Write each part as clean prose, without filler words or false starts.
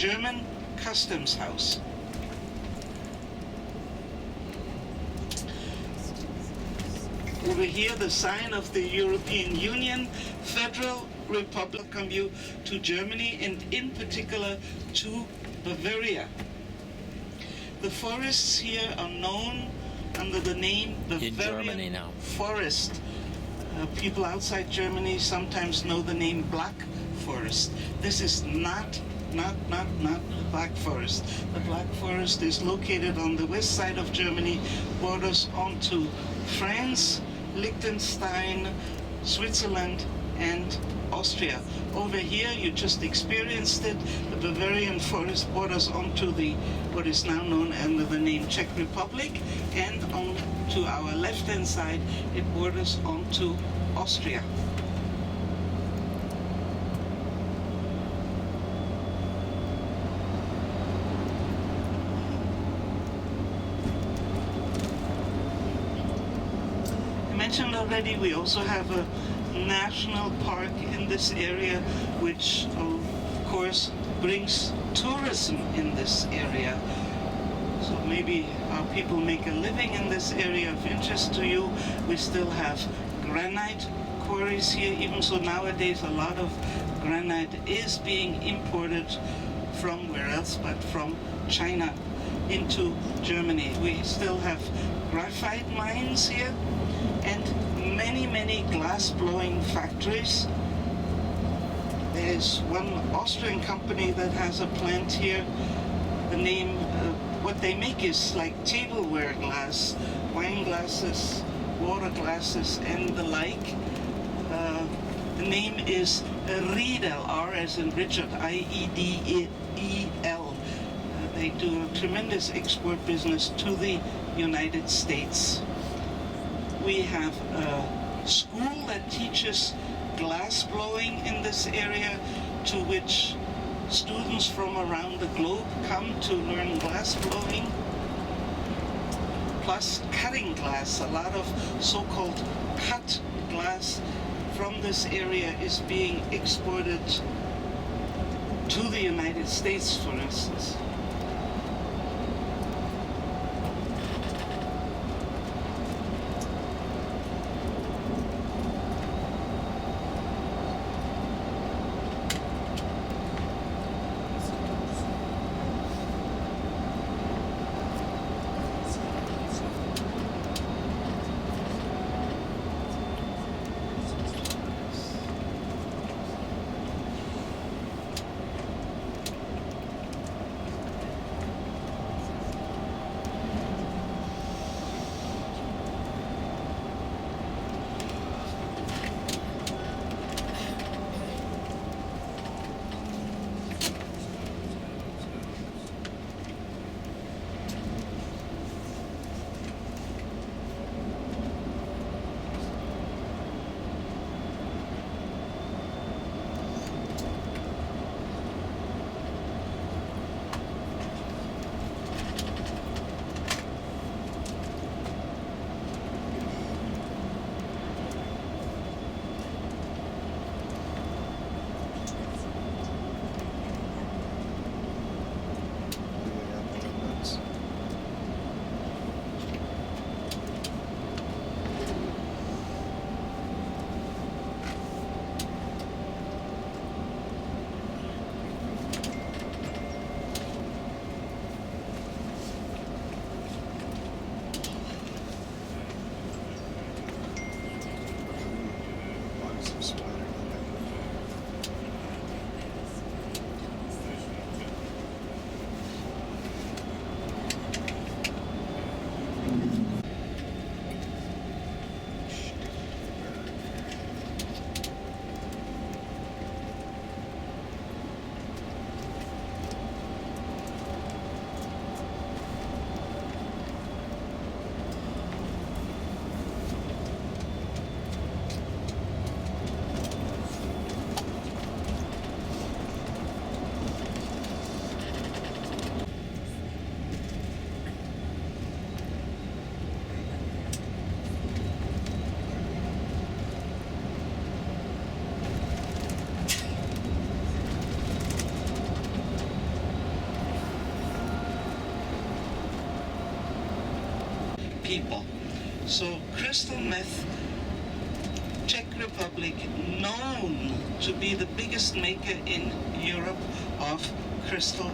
German customs house. Over here, the sign of the European Union, Federal Republic, welcome you to Germany and in particular to Bavaria. The forests here are known under the name Bavarian Forest. People outside Germany sometimes know the name Black Forest. This is not Black Forest. The Black Forest is located on the west side of Germany, borders onto France, Liechtenstein, Switzerland, and Austria. Over here, you just experienced it. The Bavarian Forest borders onto what is now known under the name Czech Republic, and on to our left-hand side, it borders onto Austria. I mentioned already, we also have a national park in this area, which of course brings tourism in this area. So maybe our people make a living in this area of interest to you. We still have granite quarries here, even so nowadays a lot of granite is being imported from where else but from China into Germany. We still have graphite mines here and many glass blowing factories. There's one Austrian company that has a plant here. The name, what they make is like tableware glass, wine glasses, water glasses, and the like. The name is Riedel, R as in Richard, I-E-D-E-L. They do a tremendous export business to the United States. We have a school that teaches glass blowing in this area, to which students from around the globe come to learn glass blowing, plus cutting glass. A lot of so-called cut glass from this area is being exported to the United States, for instance. people. So crystal meth, Czech Republic, known to be the biggest maker in Europe of crystal.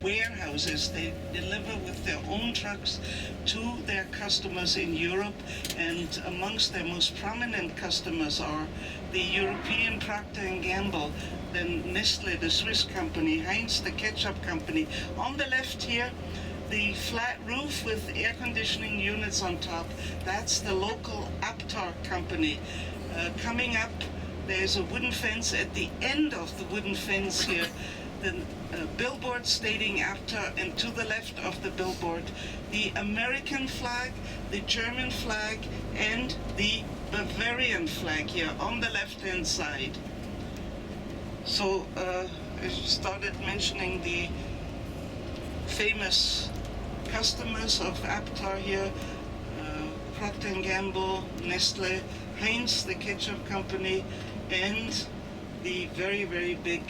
Warehouses. They deliver with their own trucks to their customers in Europe, and amongst their most prominent customers are the European Procter & Gamble, then Nestle, the Swiss company, Heinz, the ketchup company. On the left here, the flat roof with air conditioning units on top, that's the local Aptar company. Coming up, there's a wooden fence. At the end of the wooden fence here, the billboard stating Aptar, and to the left of the billboard, the American flag, the German flag, and the Bavarian flag here on the left-hand side. So I started mentioning the famous customers of Aptar here, Procter & Gamble, Nestle, Heinz, the ketchup company, and the very, very big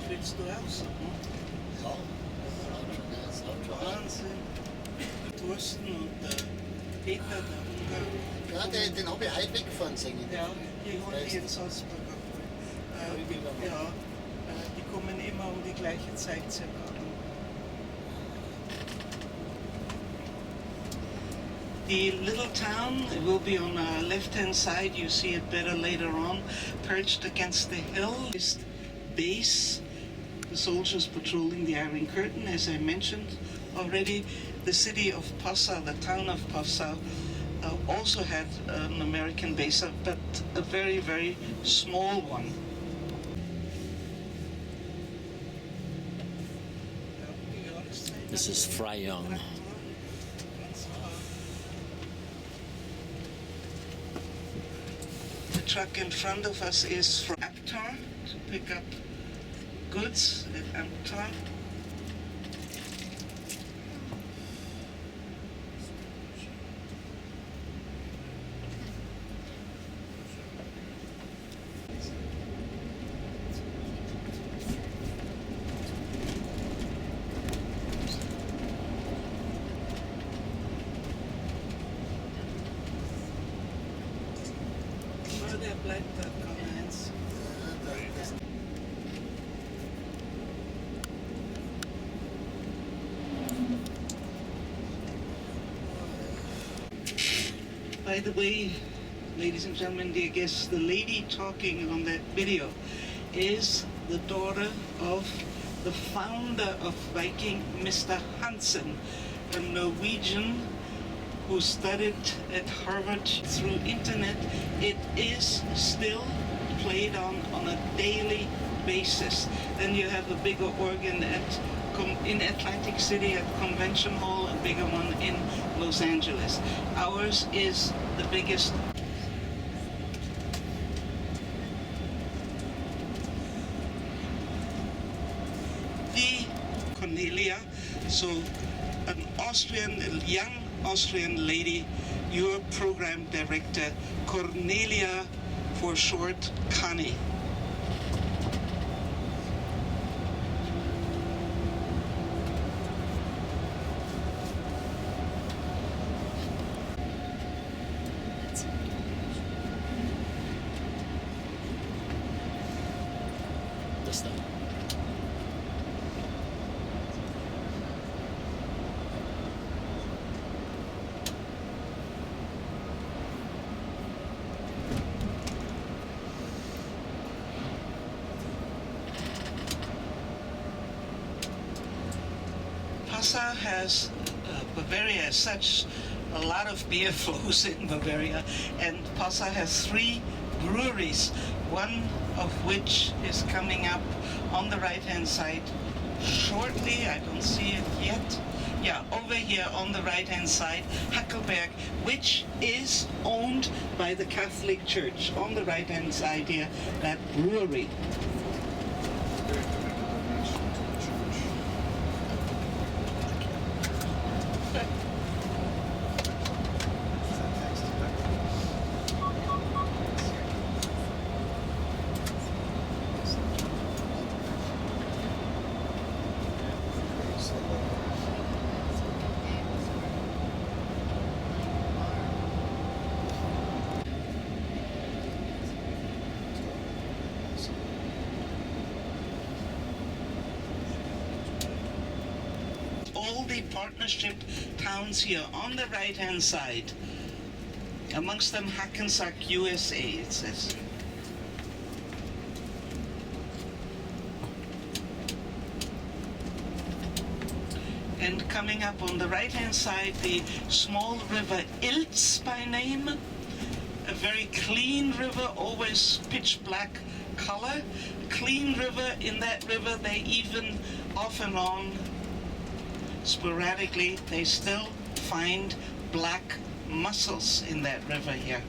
willst du auch so, ne? Ja, das ist auch schon. Wahnsinn. Thorsten und Peter, der Ungar. Ja, den habe ich heute weggefahren sehen. Ja, die holen die in Salzburg ab. Ja, die kommen immer um die gleiche Zeit circa. The little town will be on the left-hand side. You see it better later on, perched against the hill. This base, the soldiers patrolling the Iron Curtain, as I mentioned already. The city of Passau, the town of Passau, also had an American base, but a very, very small one. This is Freyung. The truck in front of us is for Aptar to pick up goods at Aptar. Der bleibt da, Karl-Heinz. By the way, ladies and gentlemen, dear guests, the lady talking on that video is the daughter of the founder of Viking, Mr. Hansen, a Norwegian who studied at Harvard through internet. It is still played on a daily basis. Then you have a bigger organ in Atlantic City at Convention Hall, a bigger one in Los Angeles. Ours is the biggest. The Cornelia, so an Austrian, young Austrian lady, your program director, Cornelia, for short, Connie. siehst du. Passau has, Bavaria as such, a lot of beer flows in Bavaria, and Passau has 3 breweries, one of which is coming up on the right-hand side shortly. I don't see it yet. Yeah, over here on the right-hand side, Hackelberg, which is owned by the Catholic Church. On the right-hand side here, that brewery. All the partnership towns here on the right-hand side, amongst them Hackensack, USA, it says. And coming up on the right-hand side, the small river Ilz by name, a very clean river, always pitch black color. Clean river. In that river they even off and on sporadically, they still find black mussels in that river here.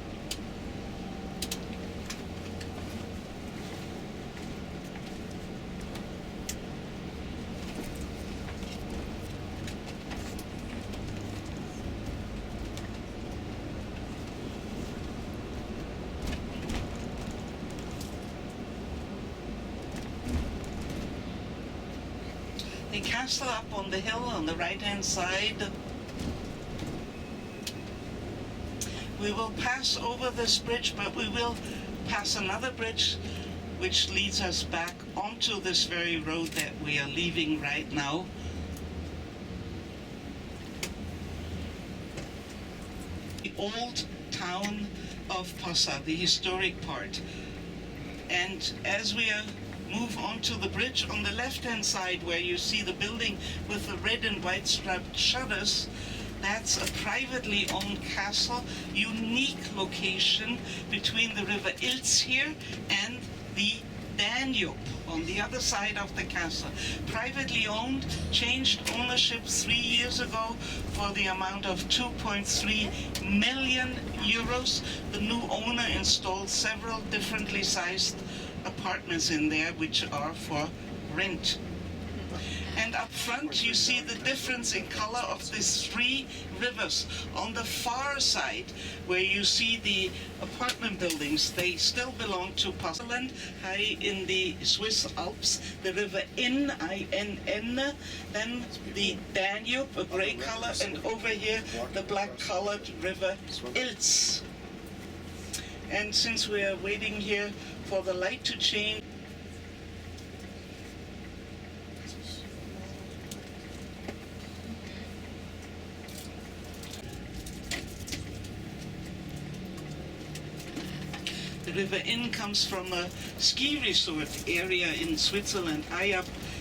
The castle up on the hill on the right-hand side. We will pass over this bridge, but we will pass another bridge which leads us back onto this very road that we are leaving right now. The old town of Passau, the historic part. And as we move onto the bridge on the left-hand side, where you see the building with the red and white striped shutters, that's a privately owned castle, unique location between the river Ilz here and the Danube on the other side of the castle. Privately owned, changed ownership 3 years ago for the amount of 2.3 million euros. The new owner installed several differently sized apartments in there which are for rent. And up front you see the difference in color of these 3 rivers. On the far side, where you see the apartment buildings, they still belong to Passau, high in the Swiss Alps, the river Inn, I-N-N, then the Danube, a gray color, and over here the black colored river Ilz. And since we are waiting here for the light to change, the river Inn comes from a ski resort area in Switzerland, high up